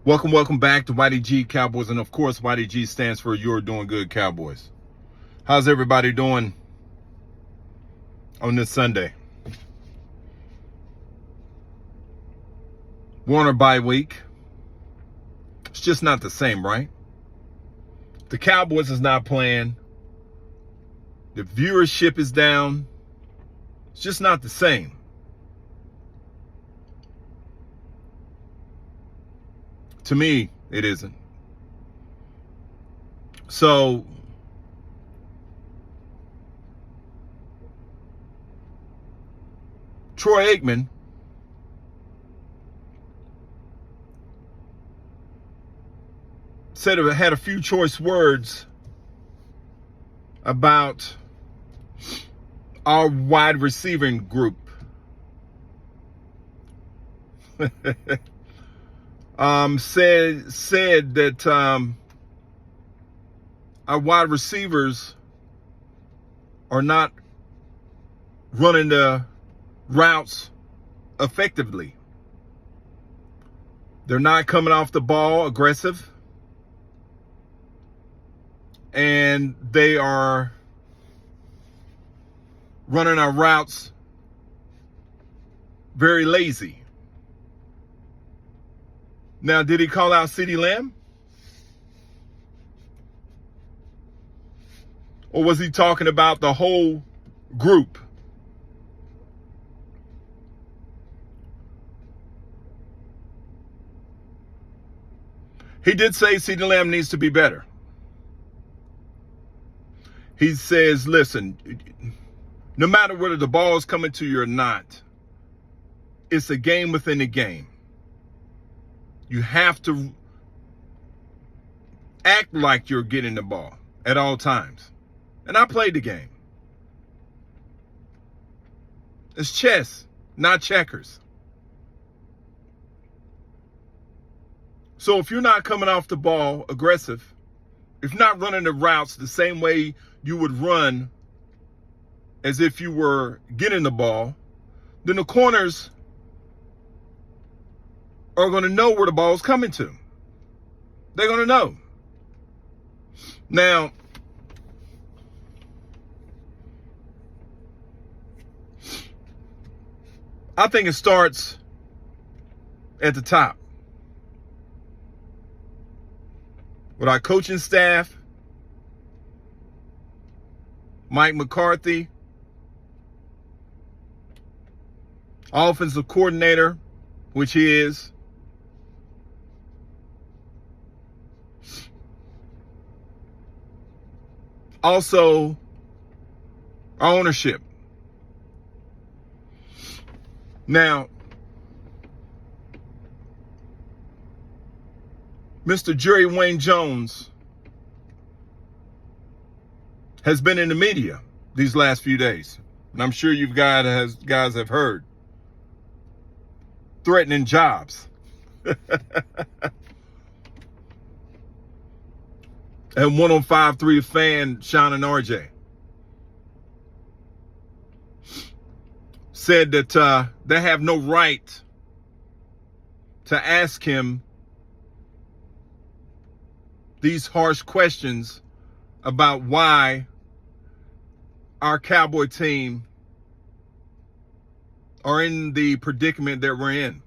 Welcome back to YDG Cowboys. And of course, YDG stands for You're Doing Good Cowboys. How's everybody doing on this Sunday? We're on a bye week. It's just not the same, right? The Cowboys is not playing. The viewership is down. It's just not the same. To me, it isn't. So, Troy Aikman said it had a few choice words about our wide receiving group. Said that our wide receivers are not running the routes effectively. They're not coming off the ball aggressive. And they are running our routes very lazy. Now, did he call out CeeDee Lamb? Or was he talking about the whole group? He did say CeeDee Lamb needs to be better. He says, listen, no matter whether the ball is coming to you or not, it's a game within a game. You have to act like you're getting the ball at all times. And I played the game. It's chess, not checkers. So if you're not coming off the ball aggressive, if you're not running the routes the same way you would run as if you were getting the ball, then the corners are going to know where the ball is coming to. They're going to know. Now, I think it starts at the top with our coaching staff, Mike McCarthy, offensive coordinator, which he is, also our ownership. Now, Mr. Jerry Wayne Jones has been in the media these last few days. And I'm sure you guys have heard. Threatening jobs. And 105.3 fan, Sean and RJ, said that they have no right to ask him these harsh questions about why our Cowboy team are in the predicament that we're in.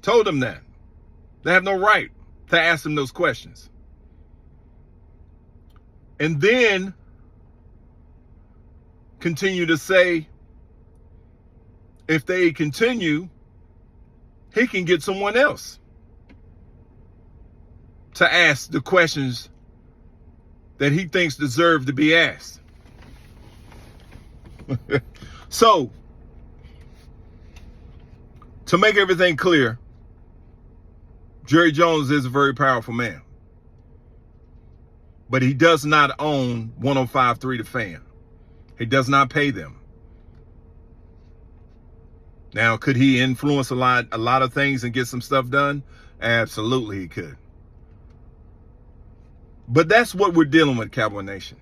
Told them that. They have no right to ask them those questions. And then continue to say, if they continue, he can get someone else to ask the questions that he thinks deserve to be asked. So, to make everything clear, Jerry Jones is a very powerful man. But he does not own 105.3 The Fan. He does not pay them. Now, could he influence a lot of things and get some stuff done? Absolutely he could. But that's what we're dealing with, Cowboy Nation.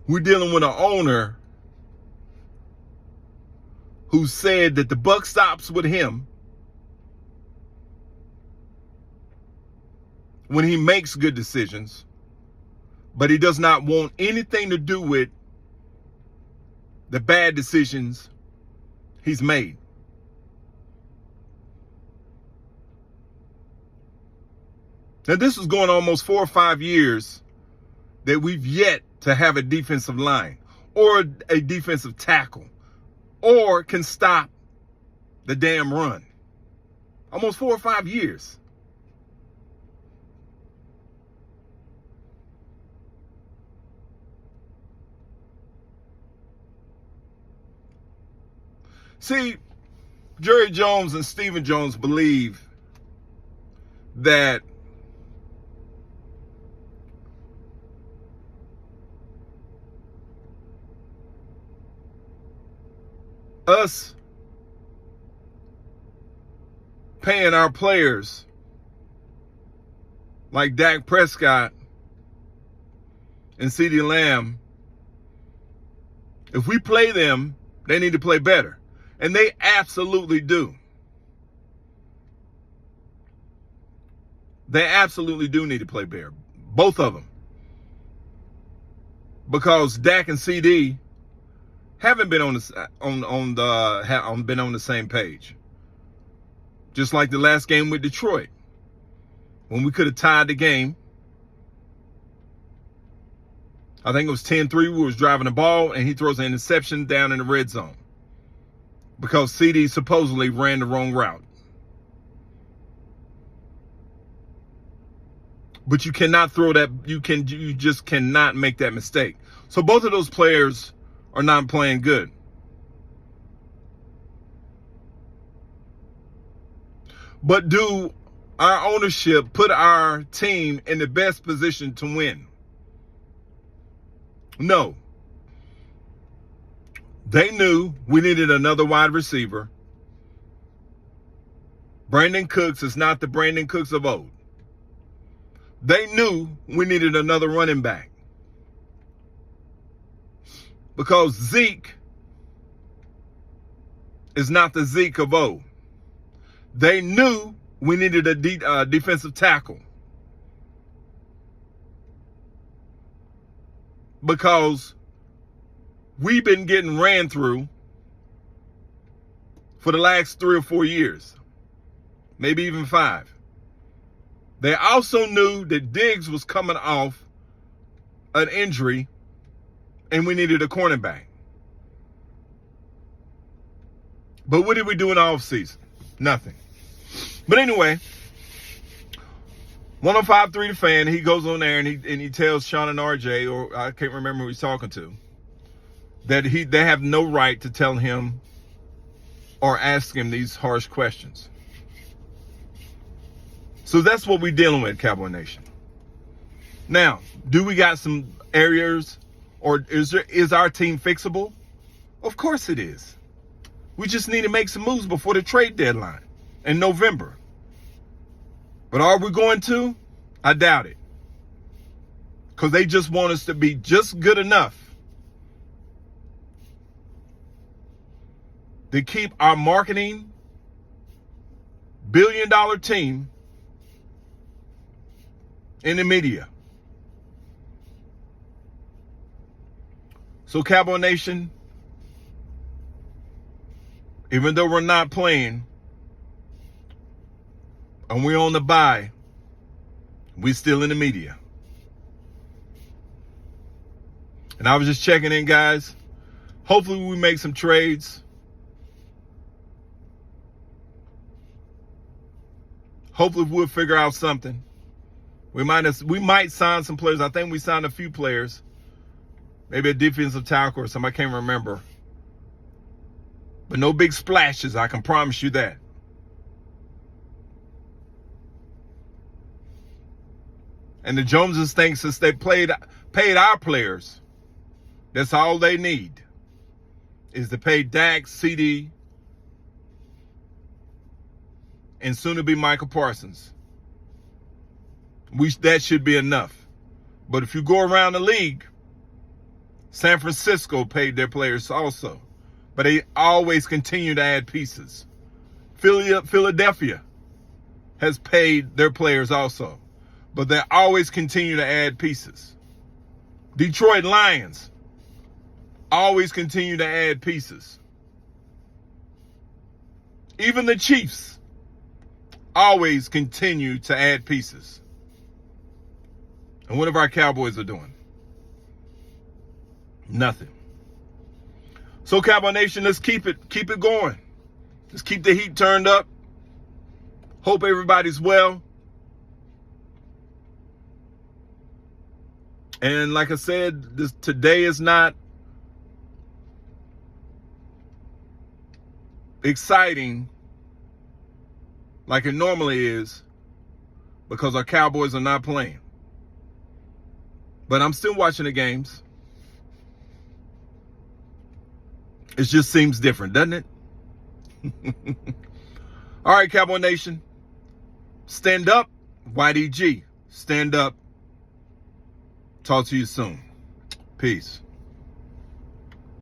We're dealing with an owner who said that the buck stops with him when he makes good decisions, but he does not want anything to do with the bad decisions he's made. Now, this is going almost 4 or 5 years that we've yet to have a defensive line or a defensive tackle or can stop the damn run. Almost 4 or 5 years. See, Jerry Jones and Stephen Jones believe that us paying our players like Dak Prescott and CeeDee Lamb, if we play them, they need to play better. And they absolutely do. They absolutely do need to play better. Both of them. Because Dak and CD haven't been on the same page. Just like the last game with Detroit, when we could have tied the game. I think it was 10-3. We was driving the ball, and he throws an interception down in the red zone because CD supposedly ran the wrong route. But you cannot throw that. You just cannot make that mistake. So both of those players are not playing good. But do our ownership put our team in the best position to win? No. They knew we needed another wide receiver. Brandon Cooks is not the Brandon Cooks of old. They knew we needed another running back. Because Zeke is not the Zeke of old. They knew we needed a defensive tackle. Because we've been getting ran through for the last 3 or 4 years. Maybe even 5. They also knew that Diggs was coming off an injury and we needed a cornerback. But what did we do in the offseason? Nothing. But anyway, 105.3 The Fan, he goes on there and he tells Sean and RJ, or I can't remember who he's talking to, that they have no right to tell him or ask him these harsh questions. So that's what we're dealing with, Cowboy Nation. Now, do we got some areas, or is our team fixable? Of course it is. We just need to make some moves before the trade deadline in November. But are we going to? I doubt it. Because they just want us to be just good enough to keep our marketing billion-dollar team in the media. So Cowboy Nation, even though we're not playing and we're on the bye, we're still in the media. And I was just checking in, guys. Hopefully we make some trades. Hopefully we'll figure out something. We might sign some players. I think we signed a few players. Maybe a defensive tackle or something. I can't remember. But no big splashes. I can promise you that. And the Joneses think since they paid our players, that's all they need is to pay Dak, CD, and soon to be Michael Parsons. That should be enough. But if you go around the league, San Francisco paid their players also. but they always continue to add pieces. Philadelphia has paid their players also, but they always continue to add pieces. Detroit Lions always continue to add pieces. Even the Chiefs always continue to add pieces. And what have our Cowboys are doing? Nothing. So Cowboy Nation, let's keep it going. Let's keep the heat turned up. Hope everybody's well. And like I said, today is not exciting like it normally is because our Cowboys are not playing. But I'm still watching the games. It just seems different, doesn't it? All right, Cowboy Nation. Stand up. YDG. Stand up. Talk to you soon. Peace.